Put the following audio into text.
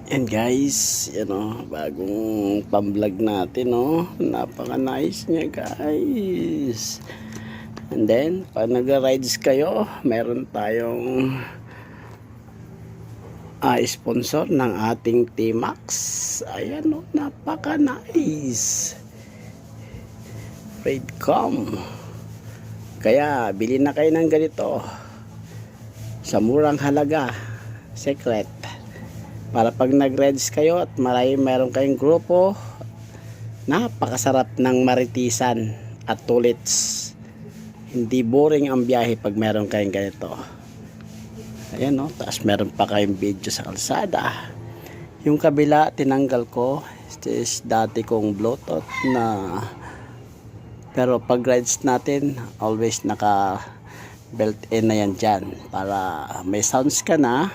Yan guys, yan o, bagong pamblog natin o. Napaka nice niya guys. And then, pag nag-rides kayo, meron tayong sponsor ng ating T-Max. Ayan o, napaka nice. Raidcom. Kaya, bili na kayo ng ganito. Sa murang halaga. Secret. Para pag nag-rides kayo at meron kayong grupo, napakasarap ng maritisan at tulits. Hindi boring ang biyahe pag meron kayong ganito. Ayan o, taas meron pa kayong video sa kalsada. Yung kabila tinanggal ko. This is dati kong Bluetooth na, pero pag rides natin always naka built in na yan dyan para may sounds ka na